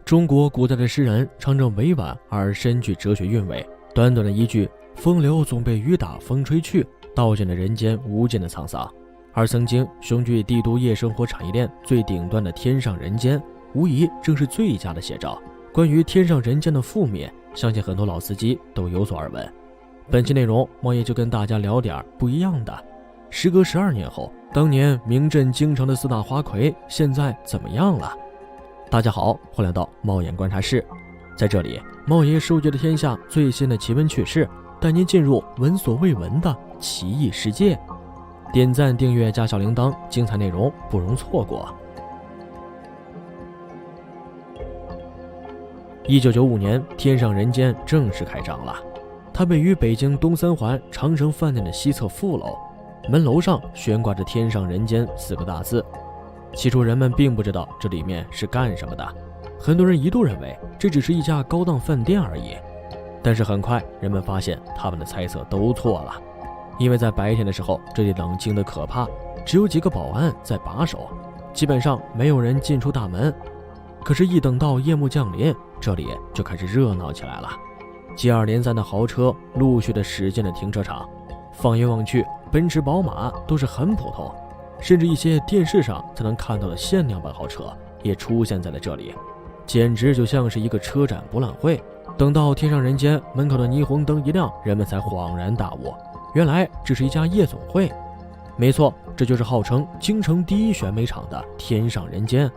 中国古代的诗人常常委婉而深具哲学韵味，短短的一句“风流总被雨打风吹去”，道尽了人间无尽的沧桑。而曾经雄踞帝都夜生活产业链最顶端的天上人间，无疑正是最佳的写照。关于天上人间的覆灭，相信很多老司机都有所耳闻。本期内容，猫爷就跟大家聊点不一样的。时隔12年后，当年名震京城的4大花魁，现在怎么样了？大家好，欢迎来到猫眼观察室。在这里，猫爷收集了天下最新的奇闻趣事，带您进入闻所未闻的奇异世界。点赞、订阅加小铃铛，精彩内容不容错过。1995年，天上人间正式开张了。它位于北京东三环长城饭店的西侧副楼，门楼上悬挂着天上人间4个大字。起初人们并不知道这里面是干什么的，很多人一度认为这只是一家高档饭店而已。但是很快人们发现他们的猜测都错了，因为在白天的时候这里冷清的可怕，只有几个保安在把守，基本上没有人进出大门。可是一等到夜幕降临，这里就开始热闹起来了，接二连三的豪车陆续的驶进了停车场。放眼望去，奔驰宝马都是很普通，甚至一些电视上才能看到的限量版豪车也出现在了这里，简直就像是一个车展博览会。等到天上人间门口的霓虹灯一亮，人们才恍然大悟，原来这是一家夜总会。没错，这就是号称京城第一选美场的天上人间。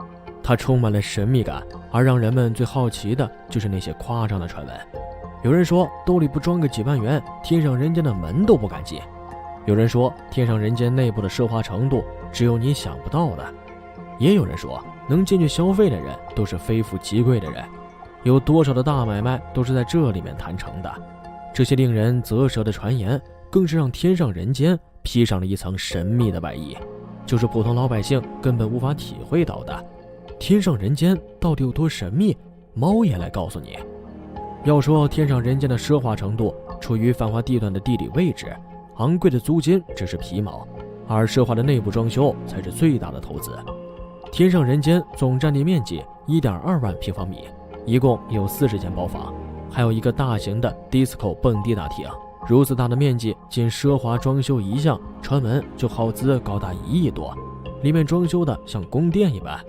它充满了神秘感，而让人们最好奇的就是那些夸张的传闻。有人说兜里不装个几万元，天上人间的门都不敢进。有人说天上人间内部的奢华程度只有你想不到的。也有人说能进去消费的人都是非富即贵的人，有多少的大买卖都是在这里面谈成的。这些令人啧舌的传言更是让天上人间披上了一层神秘的外衣，就是普通老百姓根本无法体会到的。天上人间到底有多神秘，猫也来告诉你。要说天上人间的奢华程度，处于繁华地段的地理位置，昂贵的租金只是皮毛，而奢华的内部装修才是最大的投资。天上人间总占地面积 1.2 万平方米，一共有40间包房，还有一个大型的 disco 蹦迪大厅。如此大的面积，仅奢华装修一项，传闻就耗资高达1亿多，里面装修的像宫殿一般。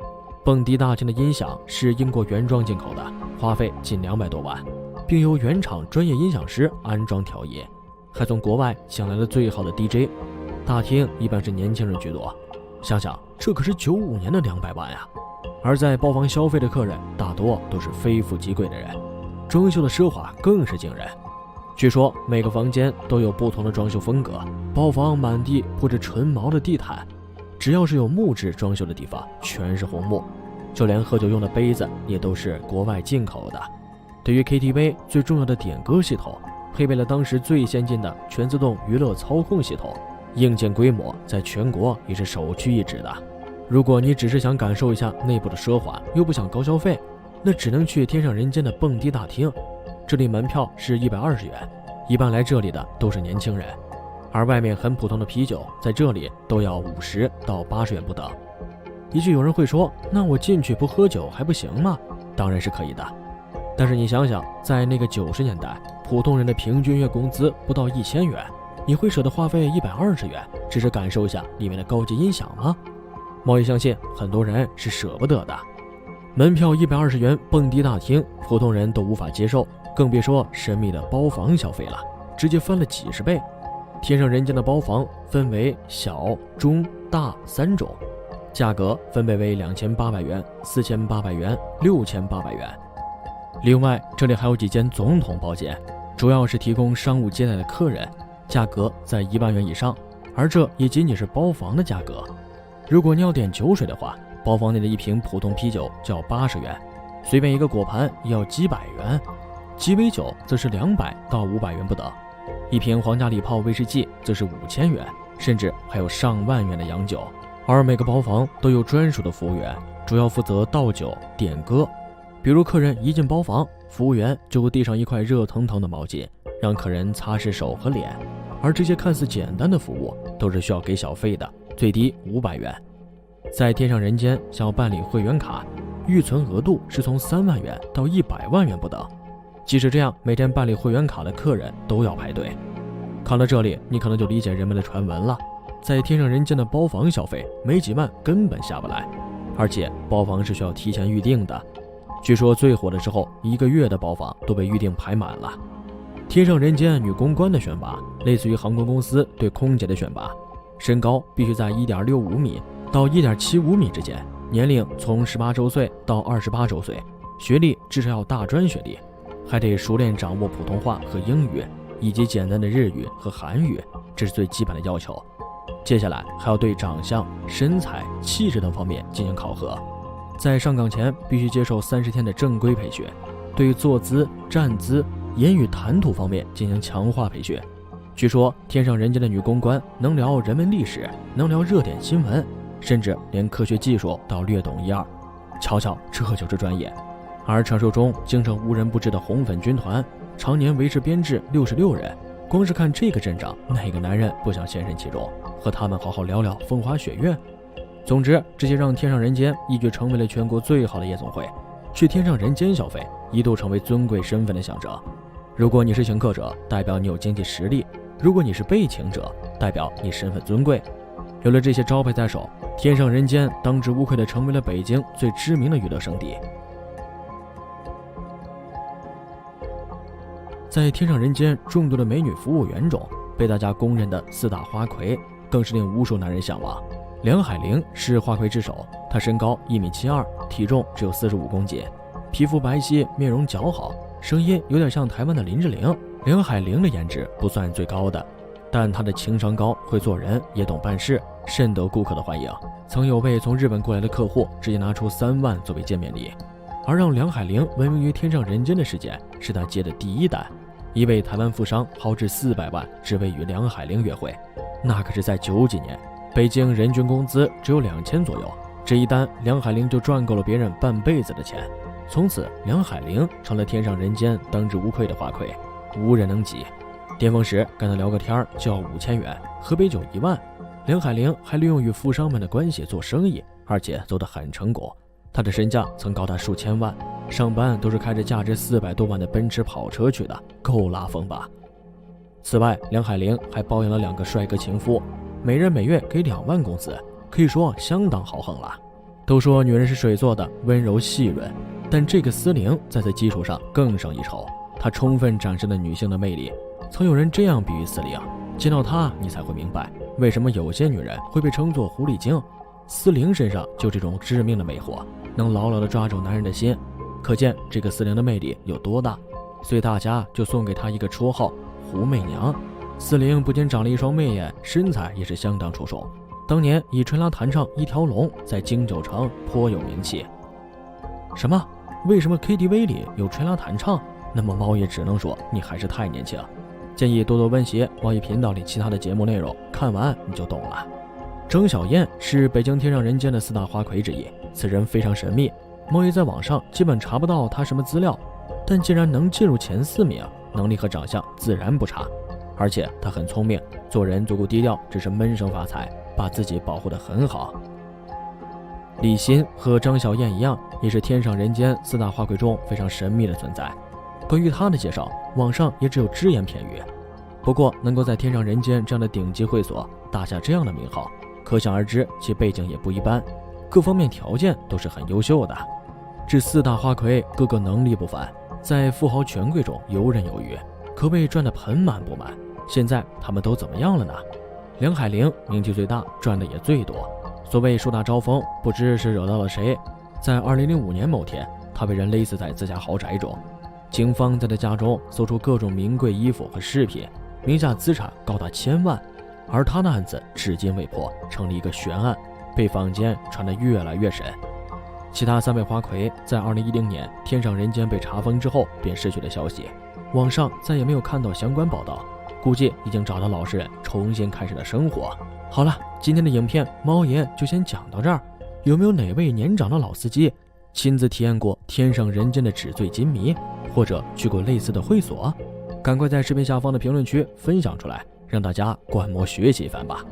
蹦迪大厅的音响是英国原装进口的，花费近200多万，并由原厂专业音响师安装调音，还从国外请来了最好的 DJ。 大厅一般是年轻人居多，想想这可是95年的200万呀！而在包房消费的客人大多都是非富即贵的人，装修的奢华更是惊人。据说每个房间都有不同的装修风格，包房满地铺着纯毛的地毯，只要是有木质装修的地方全是红木，就连喝酒用的杯子也都是国外进口的。对于 KTV 最重要的点歌系统，配备了当时最先进的全自动娱乐操控系统，硬件规模在全国也是首屈一指的。如果你只是想感受一下内部的奢华，又不想高消费，那只能去天上人间的蹦迪大厅。这里门票是120元，一般来这里的都是年轻人，而外面很普通的啤酒在这里都要50到80元不等。也许有人会说，那我进去不喝酒还不行吗？当然是可以的。但是你想想，在那个90年代，普通人的平均月工资不到1000元，你会舍得花费120元只是感受一下里面的高级音响吗？猫也相信很多人是舍不得的。门票120元蹦迪大厅，普通人都无法接受，更别说神秘的包房消费了，直接翻了几十倍。天上人间的包房分为小、中、大3种，价格分别为2800元、4800元、6800元。另外，这里还有几间总统包间，主要是提供商务接待的客人，价格在1万元以上，而这也仅仅是包房的价格。如果你要点酒水的话，包房内的一瓶普通啤酒就要80元，随便一个果盘也要几百元，鸡尾酒则是200到500元不等，一瓶皇家礼炮威士忌则是5000元，甚至还有上万元的洋酒。而每个包房都有专属的服务员，主要负责倒酒点歌。比如客人一进包房，服务员就会递上一块热腾腾的毛巾，让客人擦拭手和脸。而这些看似简单的服务都是需要给小费的，最低500元。在天上人间想要办理会员卡，预存额度是从3万元到100万元不等。即使这样，每天办理会员卡的客人都要排队。看到这里，你可能就理解人们的传闻了。在天上人间的包房消费没几万根本下不来，而且包房是需要提前预定的。据说最火的时候，1个月的包房都被预定排满了。天上人间女公关的选拔类似于航空公司对空姐的选拔，身高必须在1.65米到1.75米之间，年龄从18周岁到28周岁，学历至少要大专学历，还得熟练掌握普通话和英语，以及简单的日语和韩语，这是最基本的要求。接下来还要对长相、身材、气质等方面进行考核。在上岗前必须接受30天的正规培训，对坐姿、站姿、言语谈吐方面进行强化培训。据说天上人间的女公关能聊人文历史，能聊热点新闻，甚至连科学技术都要略懂1、2。瞧瞧，这就是专业。而传说中经常无人不知的红粉军团，常年维持编制66人，光是看这个阵仗，哪个男人不想现身其中，和他们好好聊聊风花雪月？总之，这些让天上人间一举成为了全国最好的夜总会。去天上人间消费一度成为尊贵身份的象征。如果你是请客者，代表你有经济实力；如果你是被请者，代表你身份尊贵。有了这些招牌在手，天上人间当之无愧地成为了北京最知名的娱乐胜地。在天上人间众多的美女服务员中，被大家公认的4大花魁更是令无数男人向往。梁海玲是花魁之首，她身高1.72米，体重只有45公斤，皮肤白皙，面容姣好，声音有点像台湾的林志玲。梁海玲的颜值不算最高的，但她的情商高，会做人，也懂办事，深得顾客的欢迎。曾有位从日本过来的客户直接拿出3万作为见面礼。而让梁海玲闻名于天上人间的事件，是她接的第1单。一位台湾富商豪掷400万只为与梁海玲约会，那可是在90几年，北京人均工资只有2000左右。这一单，梁海玲就赚够了别人半辈子的钱。从此，梁海玲成了天上人间当之无愧的花魁，无人能及。巅峰时跟他聊个天就要5000元，喝杯酒1万。梁海玲还利用与富商们的关系做生意，而且做得很成功。他的身价曾高达数千万，上班都是开着价值400多万的奔驰跑车去的，够拉风吧？此外，梁海玲还包养了2个帅哥情夫，每人每月给2万工资，可以说相当豪横了。都说女人是水做的，温柔细润，但这个司玲在此基础上更胜一筹，她充分展示了女性的魅力。曾有人这样比喻司玲，见到她你才会明白为什么有些女人会被称作狐狸精。司玲身上就这种致命的魅惑，能牢牢地抓住男人的心，可见这个司玲的魅力有多大。所以大家就送给她一个绰号“狐媚娘”。司玲不仅长了一双媚眼，身材也是相当出众，当年以吹拉弹唱一条龙在京九城颇有名气。什么？为什么 KTV 里有吹拉弹唱？那么猫也只能说你还是太年轻，建议多多温习网易频道里其他的节目内容，看完你就懂了。张小燕是北京天上人间的4大花魁之一，此人非常神秘，猫爷在网上基本查不到她什么资料，但既然能进入前4名，能力和长相自然不差。而且她很聪明，做人足够低调，只是闷声发财，把自己保护得很好。李欣和张小燕一样，也是天上人间4大花魁中非常神秘的存在。关于她的介绍，网上也只有只言片语。不过能够在天上人间这样的顶级会所打下这样的名号，可想而知其背景也不一般，各方面条件都是很优秀的。这4大花魁个个能力不凡，在富豪权贵中游刃有余，可谓赚得盆满钵满。现在他们都怎么样了呢？梁海玲名气最大，赚的也最多。所谓树大招风，不知是惹到了谁。在2005年某天，他被人勒死在自家豪宅中，警方在他家中搜出各种名贵衣服和饰品，名下资产高达1000万。而他的案子至今未破，成了一个悬案，被坊间传得越来越神。其他3位花魁在2010年天上人间被查封之后便失去了消息，网上再也没有看到相关报道，估计已经找到老实人，重新开始了生活。好了，今天的影片猫爷就先讲到这儿。有没有哪位年长的老司机亲自体验过天上人间的纸醉金迷，或者去过类似的会所？赶快在视频下方的评论区分享出来，让大家观摩学习一番吧。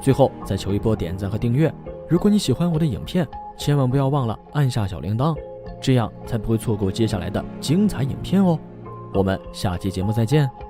最后再求一波点赞和订阅。如果你喜欢我的影片，千万不要忘了按下小铃铛，这样才不会错过接下来的精彩影片哦。我们下期节目再见。